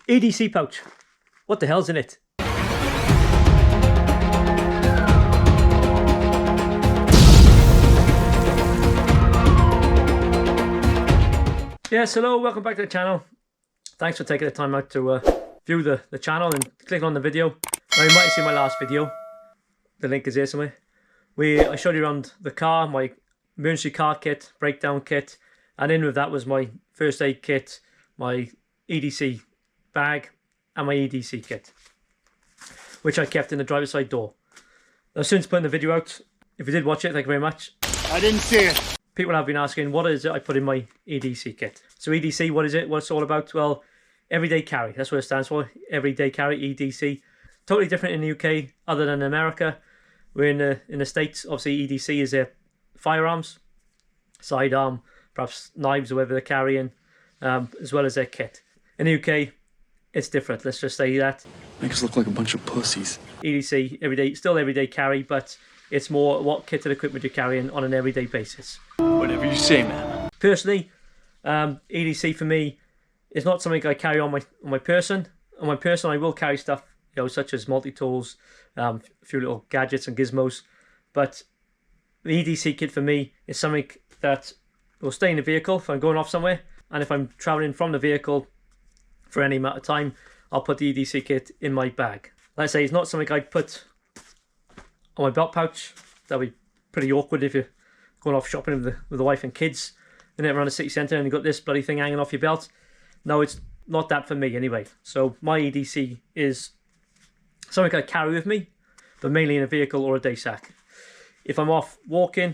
EDC pouch. What the hell's in it? Yes, hello, welcome back to the channel. Thanks for taking the time out to view the channel and click on the video. Now you might have seen my last video. The link is here somewhere. I showed you around the car, my emergency car kit, breakdown kit, and in with that was my first aid kit, my EDC bag, and my EDC kit, which I kept in the driver's side door. I've since put the video out. If you did watch it, thank you very much. I didn't see it. People have been asking, what is it I put in my EDC kit? So EDC, what is it? What's it all about? Well, everyday carry. That's what it stands for. Everyday carry, EDC. Totally different in the UK, other than America. We're in the States. Obviously, EDC is their firearms, sidearm, perhaps knives or whatever they're carrying, as well as their kit. In the UK, it's different. Let's just say that. Make us look like a bunch of pussies. EDC, everyday, still everyday carry, but it's more what kit and equipment you're carrying on an everyday basis. Whatever you say, man. Personally, EDC for me is not something I carry on my person. On my person, I will carry stuff, such as multi-tools, a few little gadgets and gizmos. But the EDC kit for me is something that will stay in the vehicle if I'm going off somewhere, and if I'm traveling from the vehicle for any amount of time, I'll put the EDC kit in my bag. Like I say, it's not something I'd put on my belt pouch. That'd be pretty awkward if you're going off shopping with the wife and kids and then around the city centre and you've got this bloody thing hanging off your belt. No, it's not that for me anyway. So my EDC is something I carry with me, but mainly in a vehicle or a day sack. If I'm off walking,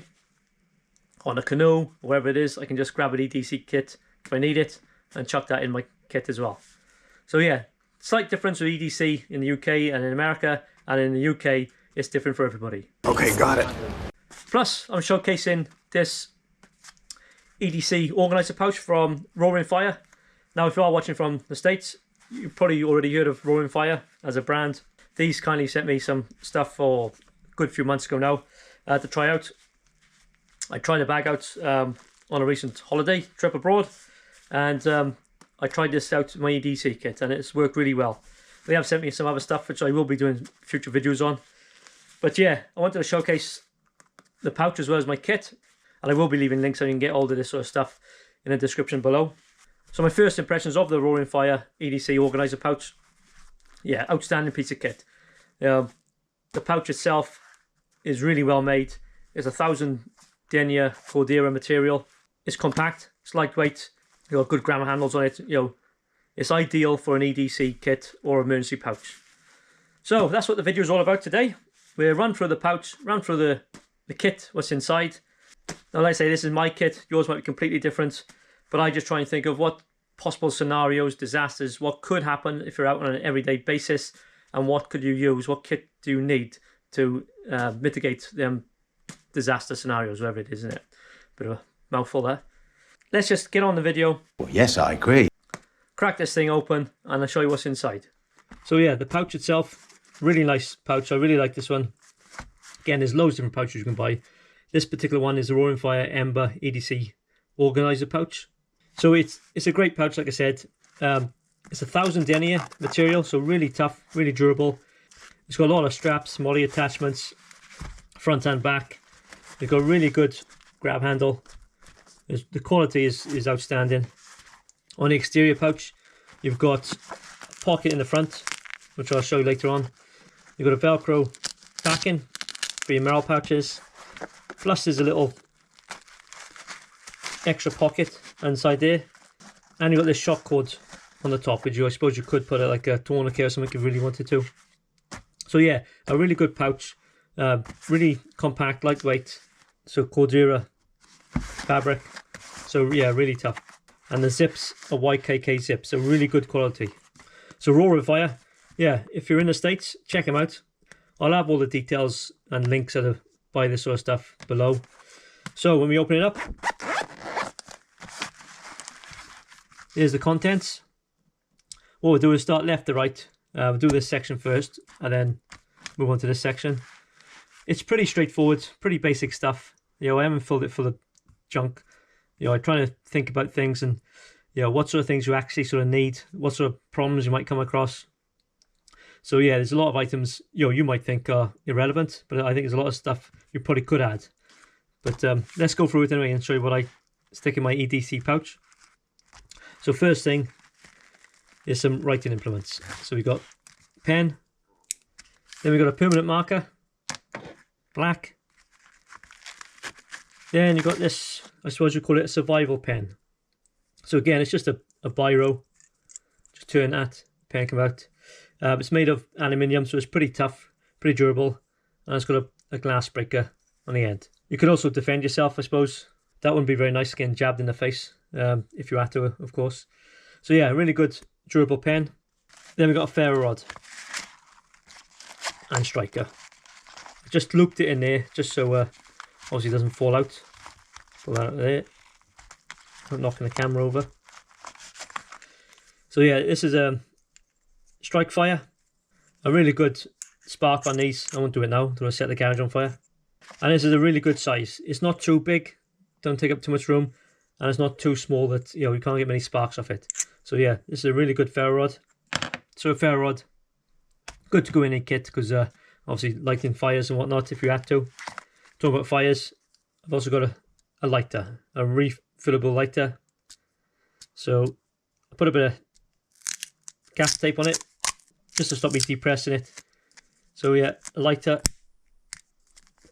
on a canoe, or wherever it is, I can just grab an EDC kit if I need it and chuck that in my kit as well. So yeah, slight difference with EDC in the UK and in America, and in the UK it's different for everybody. Okay, got it. Plus, I'm showcasing this EDC organiser pouch from Roaring Fire. Now, if you are watching from the States, you've probably already heard of Roaring Fire as a brand. These kindly sent me some stuff for a good few months ago now to try out. I tried the bag out on a recent holiday trip abroad, and I tried this out in my EDC kit, and it's worked really well. They have sent me some other stuff, which I will be doing future videos on. But yeah, I wanted to showcase the pouch as well as my kit, and I will be leaving links so you can get all of this sort of stuff in the description below. So my first impressions of the Roaring Fire EDC organiser pouch. Yeah, outstanding piece of kit. The pouch itself is really well made. It's 1000 denier Cordura material. It's compact, it's lightweight, good grab handles on it. It's ideal for an EDC kit or emergency pouch. So that's what the video is all about today. We'll run through the pouch, run through the kit, what's inside. Now, like I say, this is my kit. Yours might be completely different, but I just try and think of what possible scenarios, disasters, what could happen if you're out on an everyday basis, and what could you use, what kit do you need to mitigate them disaster scenarios, whatever it is, isn't it? Bit of a mouthful there. Let's just get on the video. Well, yes, I agree. Crack this thing open and I'll show you what's inside. So yeah, the pouch itself, really nice pouch. I really like this one. Again, there's loads of different pouches you can buy. This particular one is the Roaring Fire Ember EDC organiser pouch. So it's a great pouch, like I said. It's 1000 denier material, so really tough, really durable. It's got a lot of straps, molly attachments, front and back. It's got a really good grab handle. The quality is outstanding. On the exterior pouch, you've got a pocket in the front, which I'll show you later on. You've got a Velcro backing for your Merrill pouches. Plus there's a little extra pocket inside there. And you've got this shock cord on the top, which I suppose you could put like a tourniquet or something if you really wanted to. So yeah, a really good pouch. Really compact, lightweight. So Cordura fabric. So yeah, really tough. And the zips are YKK zips, so really good quality. So Roaring Fire, yeah, if you're in the States, check them out. I'll have all the details and links how to buy this sort of stuff below. So when we open it up, here's the contents. What we'll do is start left to right. We'll do this section first and then move on to this section. It's pretty straightforward, pretty basic stuff. I haven't filled it full of junk. I'm trying to think about things and you know, what sort of things you actually sort of need, what sort of problems you might come across. So yeah, there's a lot of items, you know, you might think are irrelevant, but I think there's a lot of stuff you probably could add. But let's go through it anyway and show you what I stick in my EDC pouch. So first thing is some writing implements. So we've got pen, then we've got a permanent marker, black. Then you've got this, I suppose you call it a survival pen. So again, it's just a biro. Just turn that, pen come out. It's made of aluminium, so it's pretty tough, pretty durable, and it's got a glass breaker on the end. You could also defend yourself, I suppose. That wouldn't be very nice getting jabbed in the face, if you had to, of course. So yeah, really good durable pen. Then we've got a ferro rod and striker. I just looped it in there just so obviously it doesn't fall out. Pull that out of there. Not knocking the camera over. So yeah, this is a strike fire. A really good spark on these. I won't do it now. I'm going to set the garage on fire. And this is a really good size. It's not too big, don't take up too much room, and it's not too small that, you know, you can't get many sparks off it. So yeah, this is a really good ferro rod. So a ferro rod, good to go in a kit because obviously lighting fires and whatnot if you had to. Talking about fires, I've also got a lighter, a refillable lighter. So I put a bit of gaff tape on it just to stop me depressing it. So yeah, a lighter,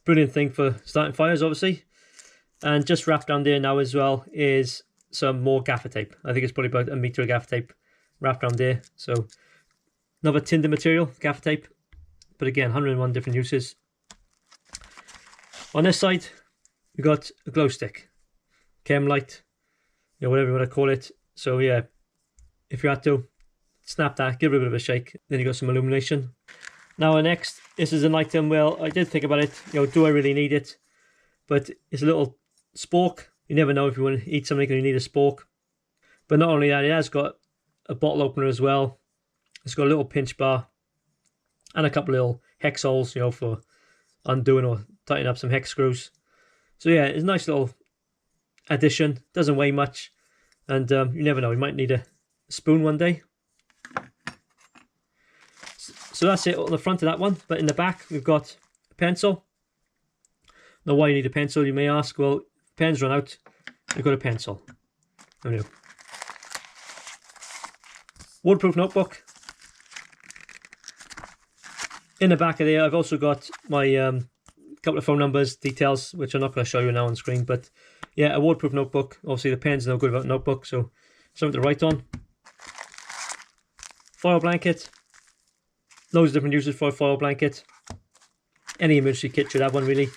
brilliant thing for starting fires obviously. And just wrapped around there now as well is some more gaffer tape. I think it's probably about 1 meter of gaffer tape wrapped around there. So another tinder material, gaffer tape, but again 101 different uses. On this side we got a glow stick, chem light, you know, whatever you want to call it. So yeah, if you had to snap that, give it a bit of a shake, then you got some illumination. Now next, this is an item, well, I did think about it, you know, do I really need it? But it's a little spork. You never know if you want to eat something and you need a spork. But not only that, it has got a bottle opener as well. It's got a little pinch bar and a couple of little hex holes, you know, for undoing or tightening up some hex screws. So yeah, it's a nice little addition. Doesn't weigh much, and you never know, you might need a spoon one day. So that's it on the front of that one. But in the back, we've got a pencil. Now, why you need a pencil, you may ask? Well, pens run out, you've got a pencil. There we go. Waterproof notebook. In the back of there, I've also got my couple of phone numbers, details, which I'm not going to show you now on screen. But yeah, a waterproof notebook. Obviously, the pen's no good without a notebook, so something to write on. Foil blanket. Loads of different uses for a foil blanket. Any emergency kit should have one, really.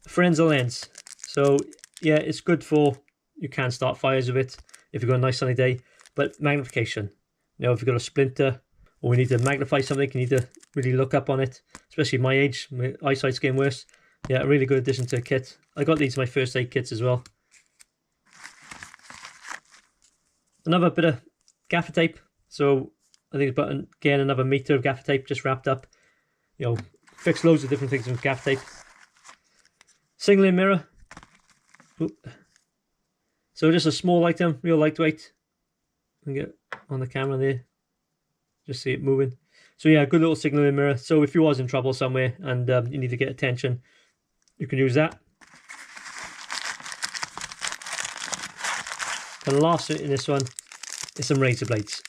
Frenzel lens. So yeah, it's good for, you can start fires with it if you've got a nice sunny day. But magnification, you know, if you've got a splinter or we need to magnify something, you need to really look up on it, especially my age, my eyesight's getting worse. Yeah, a really good addition to a kit. I got these in my first aid kits as well. Another bit of gaffer tape. So I think it's about, again, another meter of gaffer tape just wrapped up. You know, fix loads of different things with gaffer tape. Single in mirror. Oop. So just a small item, real lightweight. You can get on the camera there. Just see it moving. So yeah, good little signal in mirror. So if you was in trouble somewhere and you need to get attention, you can use that. And last in this one is some razor blades.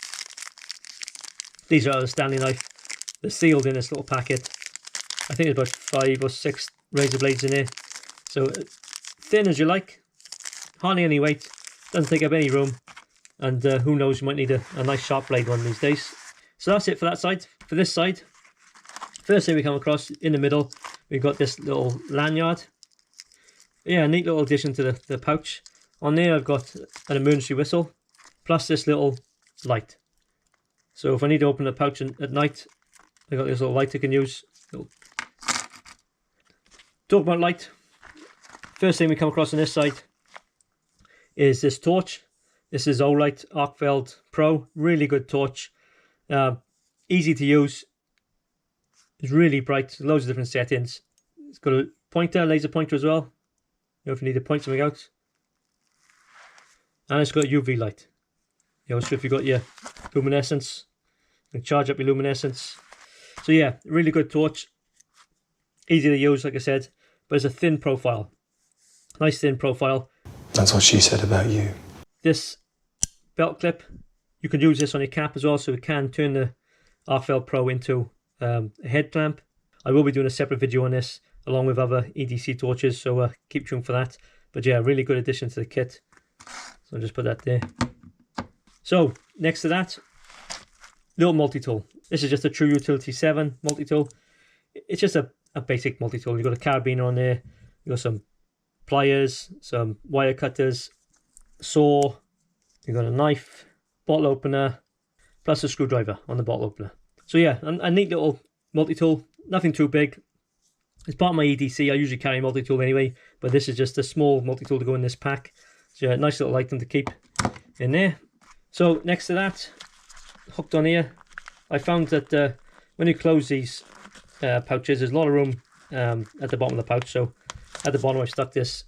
These are out of the Stanley knife. They're sealed in this little packet. I think there's about 5 or 6 razor blades in there. So thin as you like, hardly any weight, doesn't take up any room, and who knows, you might need a nice sharp blade one these days. So that's it for that side. For this side, first thing we come across in the middle, we've got this little lanyard. Yeah, a neat little addition to the pouch. On there I've got an emergency whistle, plus this little light. So if I need to open the pouch at night, I've got this little light I can use. Talk about light. First thing we come across on this side is this torch. This is Olight Arcveld Pro. Really good torch. Easy to use. It's really bright. Loads of different settings. It's got a pointer, laser pointer as well. you know, if you need to point something out. And it's got UV light. You know, so if you've got your luminescence, you can charge up your luminescence. So yeah, really good torch. Easy to use, like I said, but it's a thin profile. Nice thin profile. That's what she said about you. This belt clip, you can use this on your cap as well, so it can turn the RFL Pro into a head clamp. I will be doing a separate video on this along with other EDC torches, so keep tuned for that. But yeah, really good addition to the kit. So I'll just put that there. So next to that, little multi-tool. This is just a True Utility 7 multi-tool. It's just a basic multi-tool. You've got a carabiner on there, you've got some pliers, some wire cutters, saw, you've got a knife, bottle opener, plus a screwdriver on the bottle opener. So yeah, a neat little multi-tool, nothing too big. It's part of my EDC. I usually carry a multi-tool anyway, but this is just a small multi-tool to go in this pack. So yeah, nice little item to keep in there. So next to that, hooked on here, I found that when you close these pouches, there's a lot of room at the bottom of the pouch. So at the bottom I've stuck this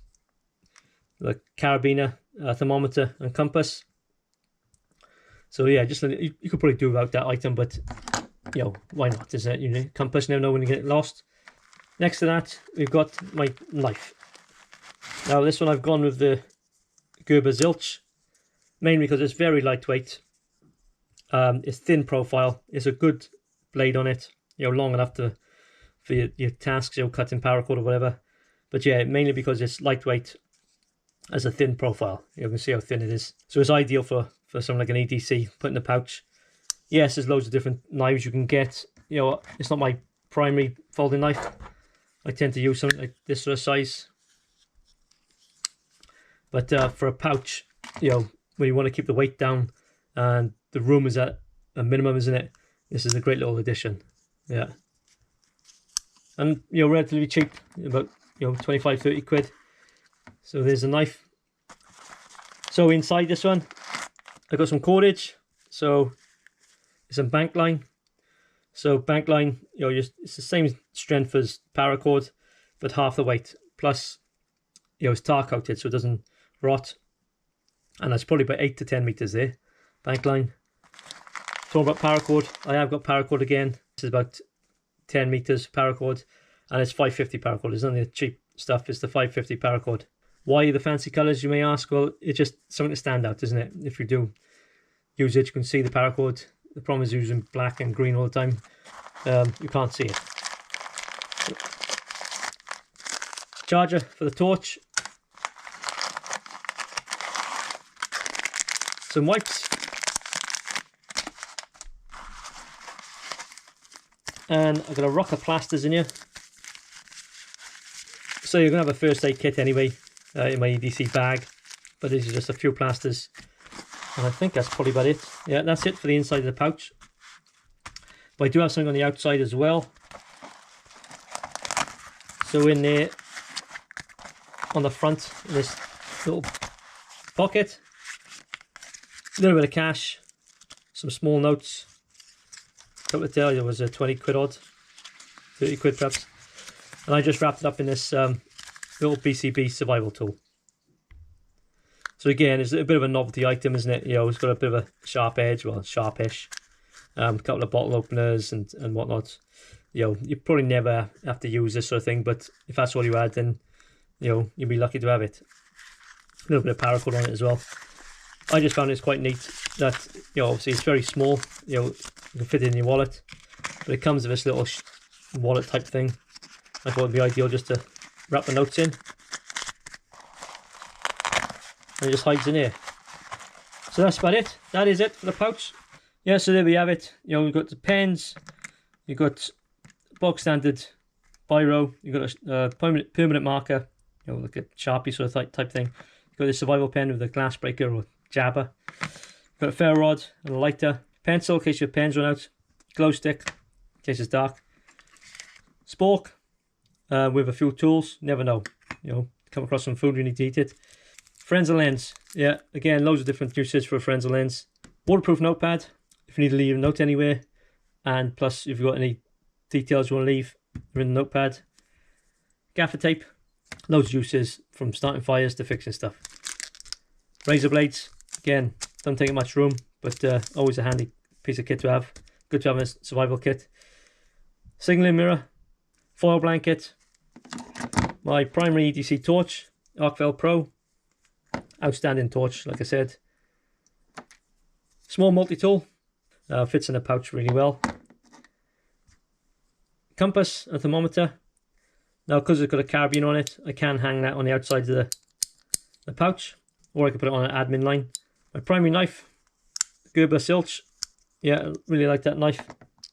the carabiner, thermometer and compass. So yeah, just you could probably do without that item, but you know, why not, isn't it? You know, compass, never know when you get lost. Next to that, we've got my knife. Now this one I've gone with the Gerber Zilch, mainly because it's very lightweight. It's thin profile. It's a good blade on it, you know, long enough for your tasks, you know, cutting paracord or whatever. But yeah, mainly because it's lightweight, as a thin profile. You can see how thin it is. So it's ideal for something like an EDC, put in the pouch. Yes, there's loads of different knives you can get. You know, it's not my primary folding knife. I tend to use something like this sort of size. But for a pouch, you know, when you want to keep the weight down and the room is at a minimum, isn't it? This is a great little addition. Yeah. And, you know, relatively cheap, about, you know, 25, 30 quid. So there's a knife. So inside this one, I've got some cordage. So it's a bank line. So bank line, you know, it's the same strength as paracord, but half the weight. Plus, you know, it's tar coated, so it doesn't rot. And that's probably about 8 to 10 meters there. Bank line. Talking about paracord, I have got paracord again. This is about 10 meters paracord, and it's 550 paracord. It's not the cheap stuff, it's the 550 paracord. Why the fancy colours, you may ask? Well, it's just something to stand out, isn't it? If you do use it, you can see the paracord. The problem is using black and green all the time. You can't see it. Charger for the torch. Some wipes. And I've got a rock of plasters in here. So you're going to have a first aid kit anyway in my EDC bag. But these are just a few plasters. And I think that's probably about it. Yeah, that's it for the inside of the pouch. But I do have something on the outside as well. So in there, on the front, this little pocket, a little bit of cash, some small notes. Couple of tell you, it was a 20 quid odd, 30 quid perhaps. And I just wrapped it up in this little BCB survival tool. So again, it's a bit of a novelty item, isn't it? You know, it's got a bit of a sharp edge, well, sharpish. A couple of bottle openers and whatnot. You know, you probably never have to use this sort of thing, but if that's all you had, then, you know, you'd be lucky to have it. A little bit of paracord on it as well. I just found it's quite neat that, you know, obviously it's very small, you know, you can fit it in your wallet, but it comes with this little wallet type thing. I thought it'd be ideal just to wrap the notes in. And it just hides in here. So that's about it. That is it for the pouch. Yeah, so there we have it. You know, we've got the pens, you've got bog standard biro, you've got a permanent marker, you know, like a Sharpie sort of type thing. You've got the survival pen with a glass breaker or jabber. You've got a ferro rod and a lighter. Pencil in case your pens run out. Glow stick in case it's dark. Spork with a few tools. Never know. You know, come across some food, you need to eat it. Frenzel lens. Yeah, again, loads of different uses for a Frenzel lens. Waterproof notepad if you need to leave a note anywhere. And plus, if you've got any details you want to leave, they're in the notepad. Gaffer tape. Loads of uses from starting fires to fixing stuff. Razor blades, again, don't take much room, but always a handy piece of kit to have. Good to have a survival kit. Signaling mirror, foil blanket, my primary EDC torch, Arcvel Pro, outstanding torch, like I said. Small multi-tool, fits in a pouch really well. Compass and thermometer. Now, because it's got a carabiner on it, I can hang that on the outside of the pouch, or I can put it on an admin line. My primary knife, Gerber Silch. Yeah, I really like that knife.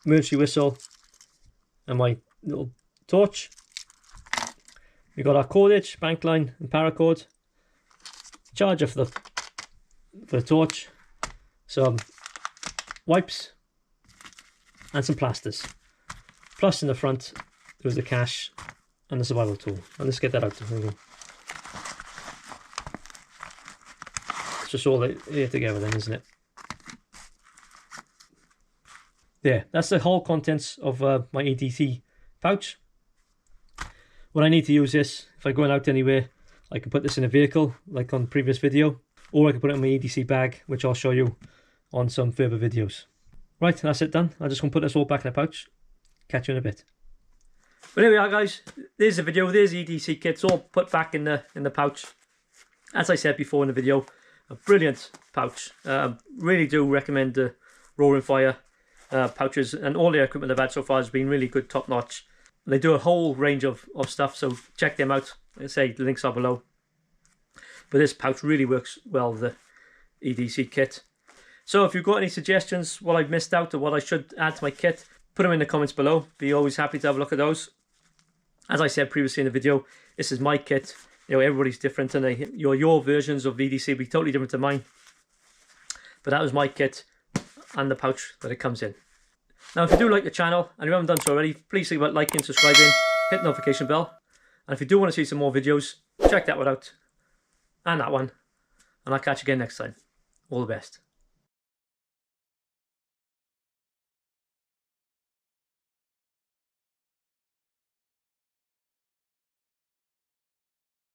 Emergency whistle, and my little torch. We got our cordage, bank line, and paracord. Charger for the torch. Some wipes and some plasters. Plus in the front there was the cash and the survival tool. And let's get that out. It's just all here together then, isn't it? There, that's the whole contents of my EDC pouch. When I need to use this, if I'm going out anywhere, I can put this in a vehicle, like on the previous video, or I can put it in my EDC bag, which I'll show you on some further videos. Right, that's it done. I'm just going to put this all back in the pouch. Catch you in a bit. But here we are, guys. There's the video. There's the EDC kits all put back in the pouch. As I said before in the video, a brilliant pouch. Really do recommend the Roaring Fire pouches, and all the equipment I've had so far has been really good, top notch. They do a whole range of stuff, so check them out. I say the links are below. But this pouch really works well with the EDC kit. So if you've got any suggestions, what I've missed out or what I should add to my kit, put them in the comments below. Be always happy to have a look at those. As I said previously in the video, this is my kit. You know, everybody's different, and your versions of EDC will be totally different to mine. But that was my kit and the pouch that it comes in. Now, if you do like the channel and you haven't done so already, please think about liking, subscribing, hit the notification bell. And if you do want to see some more videos, check that one out and that one. And I'll catch you again next time. All the best.